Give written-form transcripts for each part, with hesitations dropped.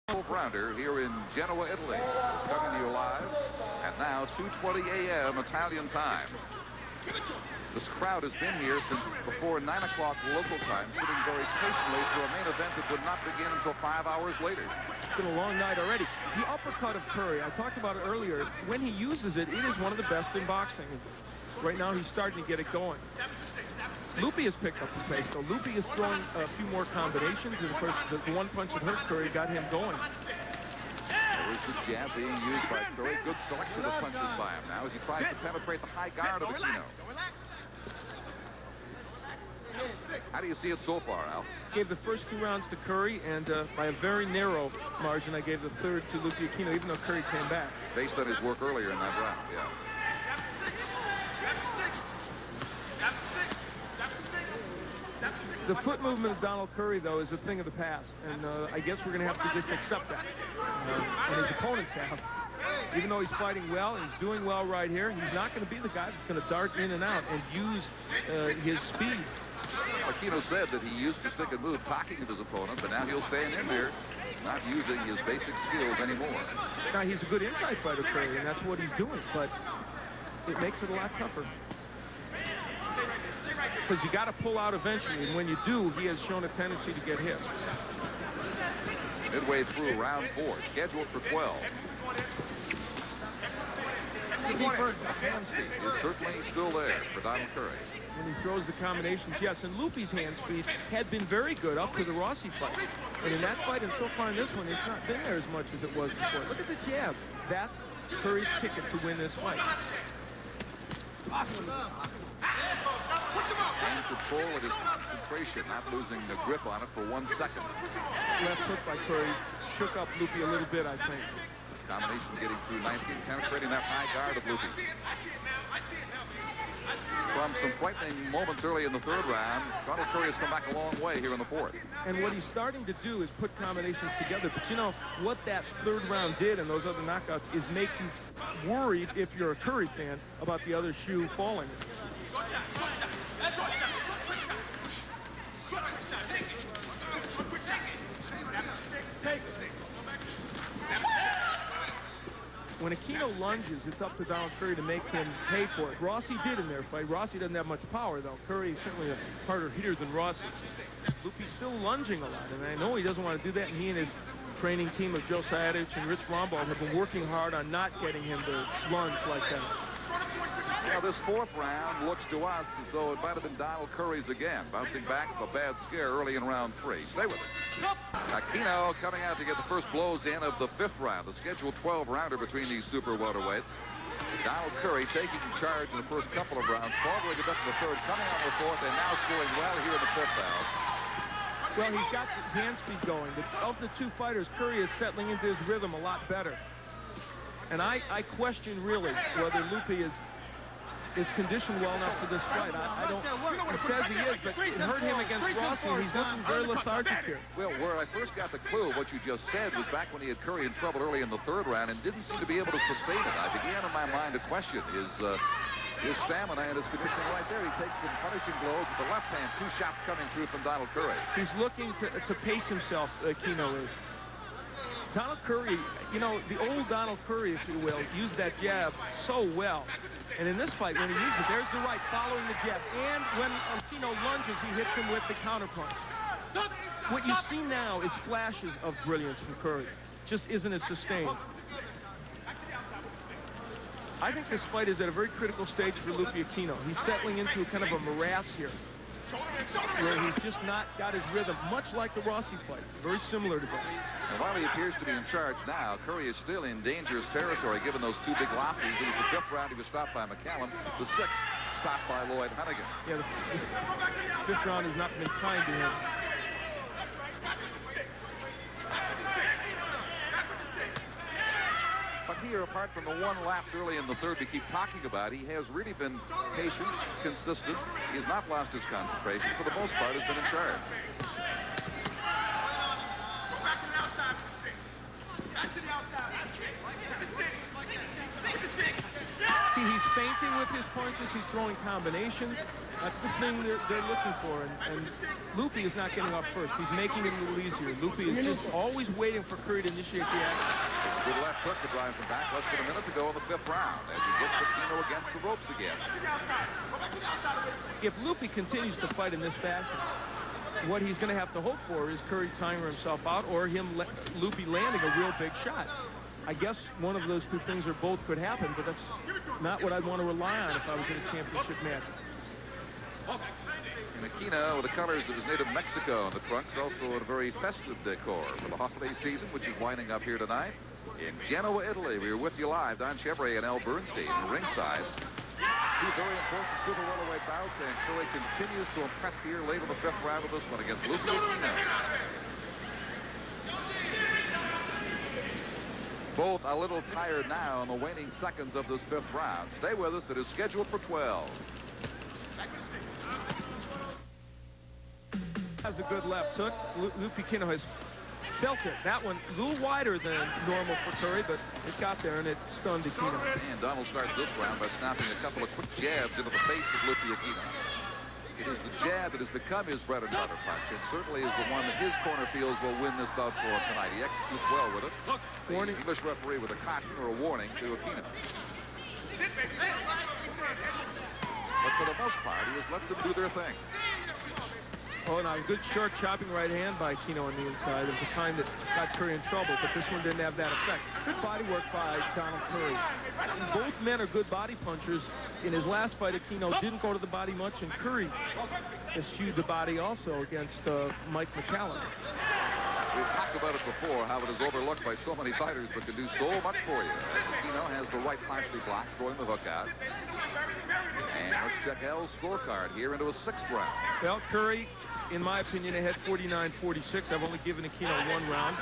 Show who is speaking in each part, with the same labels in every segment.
Speaker 1: Rounder here in Genoa, Italy. Coming to you live. And now 2:20 a.m. Italian time. This crowd has been here since before 9 o'clock local time, sitting very patiently for a main event that would not begin until 5 hours later.
Speaker 2: It's been a long night already. The uppercut of Curry, I talked about it earlier. When he uses it, it is one of the best in boxing. Right now, he's starting to get it going. Lupe has picked up the pace, though. Lupe is throwing a few more combinations, and of course, the one punch that hurt Curry got him going.
Speaker 1: There's the jab being used by Curry. Good selection of punches by him now as he tries to penetrate the high guard of Aquino. How do you see it so far, Al?
Speaker 2: Gave the first 2 rounds to Curry, and by a very narrow margin, I gave the third to Lupe Aquino, even though Curry came back.
Speaker 1: Based on his work earlier in that round, yeah.
Speaker 2: The foot movement of Donald Curry, though, is a thing of the past, and I guess we're going to have to just accept that. And his opponents have. Even though he's fighting well and he's doing well right here, he's not going to be the guy that's going to dart in and out and use his speed.
Speaker 1: Aquino said that he used to stick and move, talking to his opponent, but now he'll stand in there, not using his basic skills anymore.
Speaker 2: Now, he's a good inside fighter, Curry, and that's what he's doing, but it makes it a lot tougher. Because you got to pull out eventually, and when you do, he has shown a tendency to get hit.
Speaker 1: Midway through round 4, scheduled for 12. The hand speed is certainly still there for Donald Curry.
Speaker 2: When he throws the combinations, yes, and Lupe's hand speed had been very good up to the Rossi fight. And in that fight, and so far in this one, it's not been there as much as it was before. Look at the jab. That's Curry's ticket to win this fight.
Speaker 1: In control of his concentration, not losing the grip on it for 1 second.
Speaker 2: Left hook by Curry shook up Lupe a little bit, I think.
Speaker 1: Combination getting through nicely, penetrating that high guard of Lupe. From some frightening moments early in the 3rd round, Donald Curry has come back a long way here in the 4th.
Speaker 2: And what he's starting to do is put combinations together. But you know, what that 3rd round did and those other knockouts is make you worried, if you're a Curry fan, about the other shoe falling. When Aquino lunges, it's up to Donald Curry to make him pay for it. Rossi did in their fight. Rossi doesn't have much power, though. Curry is certainly a harder hitter than Rossi. Lupe's still lunging a lot, and I know he doesn't want to do that, and he and his training team of Joe Sajic and Rich Rombaugh have been working hard on not getting him to lunge like that.
Speaker 1: Now, this 4th round looks to us as though it might have been Donald Curry's again, bouncing back from a bad scare early in round 3. Stay with us. Aquino coming out to get the first blows in of the 5th round, the scheduled 12-rounder between these super welterweights. Donald Curry taking charge in the first couple of rounds, following it up in the 3rd, coming out in the 4th, and now scoring well here in the 5th round.
Speaker 2: Well, he's got his hand speed going. Of the 2 fighters, Curry is settling into his rhythm a lot better. And I question really whether Lupe is conditioned well enough for this fight. I don't. He says he is, but it hurt him against Rossi, and he's looking very lethargic here.
Speaker 1: Well, where I first got the clue of what you just said was back when he had Curry in trouble early in the 3rd round and didn't seem to be able to sustain it. I began in my mind to question his stamina and his conditioning right there. He takes some punishing blows with the left hand. 2 shots coming through from Donald Curry.
Speaker 2: He's looking to pace himself, Aquino is. Donald Curry, you know, the old Donald Curry, if you will, used that jab so well. And in this fight, when he used it, there's the right following the jab. And when Aquino lunges, he hits him with the counterpunch. What you see now is flashes of brilliance from Curry. Just isn't as sustained. I think this fight is at a very critical stage for Lupe Aquino. He's settling into kind of a morass here, where he's just not got his rhythm, much like the Rossi fight. Very similar to that.
Speaker 1: And while he appears to be in charge now, Curry is still in dangerous territory given those 2 big losses. It was the 5th round he was stopped by McCallum. The 6th stopped by Lloyd Hunnigan.
Speaker 2: Yeah, the 5th round has not been kind to him.
Speaker 1: But here, apart from the 1 lapse early in the 3rd we keep talking about, he has really been patient, consistent. He has not lost his concentration. For the most part, has been in charge.
Speaker 2: See, he's feinting with his punches. He's throwing combinations. That's the thing they're looking for, and Lupe is not getting off first. He's making it a little easier. Lupe is just always waiting for Curry to initiate the action.
Speaker 1: Good left hook to drive him back. Less than a minute to go in the 5th round as he gets Aquino against the ropes again.
Speaker 2: If Lupe continues to fight in this fashion, what he's going to have to hope for is Curry tiring himself out or Lupe landing a real big shot. I guess one of those two things or both could happen, but that's not what I'd want to rely on if I was in a championship match.
Speaker 1: And Aquino with the colors of his native Mexico on the trunks, also in a very festive decor for the holiday season, which is winding up here tonight. In Genoa, Italy, we are with you live. Don Chevrolet and Al Bernstein ringside. Two very important super welterweight bouts, and Curry continues to impress here late in the 5th round of this one against Lupe Aquino. Both a little tired now in the waning seconds of this 5th round. Stay with us. It is scheduled for 12.
Speaker 2: Has a good left hook. Lupe Aquino has felt it. That one a little wider than normal for Curry, but it got there and it stunned Aquino.
Speaker 1: And Donald starts this round by snapping a couple of quick jabs into the face of Lupe Aquino. It is the jab that has become his bread and butter punch, and certainly is the one that his corner feels will win this bout for him tonight. He executes well with it. The English referee with a caution or a warning to Aquino. But for the most part, he has let them do their thing.
Speaker 2: Oh, now a good short chopping right hand by Aquino on the inside. It was the kind that got Curry in trouble, but this one didn't have that effect. Good body work by Donald Curry. And both men are good body punchers. In his last fight, Aquino didn't go to the body much, and Curry eschewed the body also against Mike McCallum.
Speaker 1: We've talked about it before, how it is overlooked by so many fighters, but can do so much for you. Aquino has the right partially blocked, throwing the hook out. And let's check Al's scorecard here into a 6th round.
Speaker 2: Well, Curry, in my opinion, ahead 49-46. I've only given Aquino 1 round.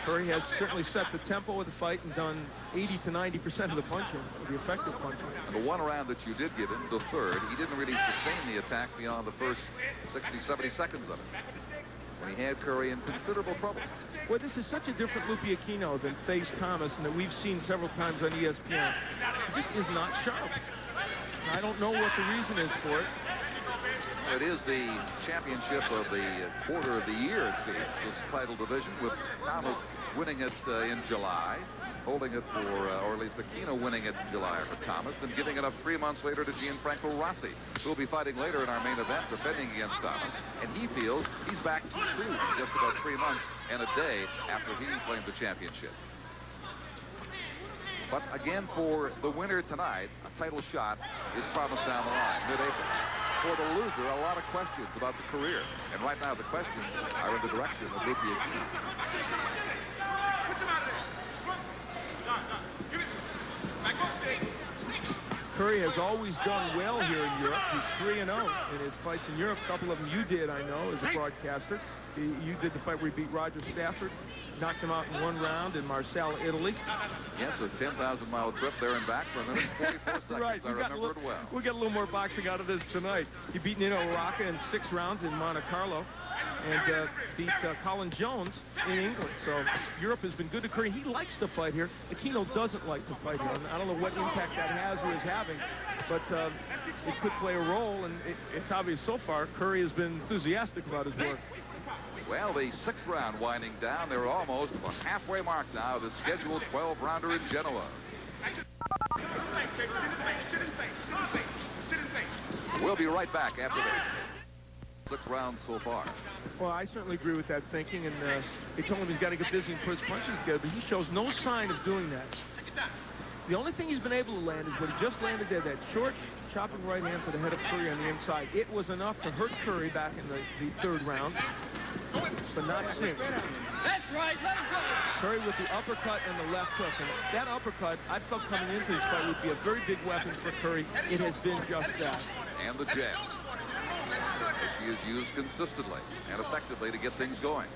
Speaker 2: Curry has certainly set the tempo of the fight and done 80 to 90% of the punching, the effective punching.
Speaker 1: And the 1 round that you did give him, the 3rd, he didn't really sustain the attack beyond the first 60, 70 seconds of it, when he had Curry in considerable trouble.
Speaker 2: Well, this is such a different Lupe Aquino than Face Thomas, and that we've seen several times on ESPN. He just is not sharp. I don't know what the reason is for it.
Speaker 1: It is the championship of the quarter of the year, it seems, this title division, with Thomas winning it in July, holding it for, or at least Aquino winning it in July for Thomas, then giving it up 3 months later to Gianfranco Rossi, who will be fighting later in our main event, defending against Thomas. And he feels he's back to soon, just about 3 months and a day after he claimed the championship. But again, for the winner tonight, a title shot is promised down the line, mid-April. For the loser, a lot of questions about the career. And right now, the questions are in the direction of Lupe Aquino.
Speaker 2: Curry has always done well here in Europe. He's 3-0 in his fights in Europe. A couple of them you did, I know, as a broadcaster. You did the fight where he beat Roger Stafford, knocked him out in 1 round in Marseille, Italy.
Speaker 1: Yes, a 10,000-mile trip there and back for a minute and 44 seconds.
Speaker 2: Right.
Speaker 1: I remember it well.
Speaker 2: We'll get a little more boxing out of this tonight. He beat Nino Rocca in 6 rounds in Monte Carlo and beat Colin Jones in England. So Europe has been good to Curry. He likes to fight here. Aquino doesn't like to fight here. And I don't know what impact that has or is having, but it could play a role, and it's obvious so far Curry has been enthusiastic about his work.
Speaker 1: Well, the 6th round winding down. They're almost on the halfway mark now. The scheduled 12-rounder in Genoa. We'll be right back after this. 6 rounds so far.
Speaker 2: Well, I certainly agree with that thinking, and they told him he's got to get busy and put his punches together, but he shows no sign of doing that. The only thing he's been able to land is what he just landed there, that short chopping right hand to the head of Curry on the inside. It was enough to hurt Curry back in the 3rd round, but not since.
Speaker 3: That's right, let him go.
Speaker 2: Curry with the uppercut and the left hook. And that uppercut, I felt coming into this fight, would be a very big weapon for Curry. It has been just that.
Speaker 1: And the jab, which he has used consistently and effectively to get things going.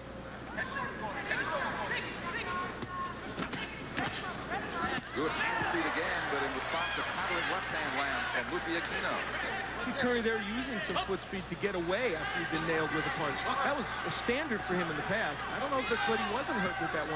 Speaker 1: Good hand speed again, but in response to countering left-hand land from Lupe Aquino.
Speaker 2: See Curry there using some foot speed to get away after he'd been nailed with a punch. That was a standard for him in the past. I don't know but he wasn't hurt with that one.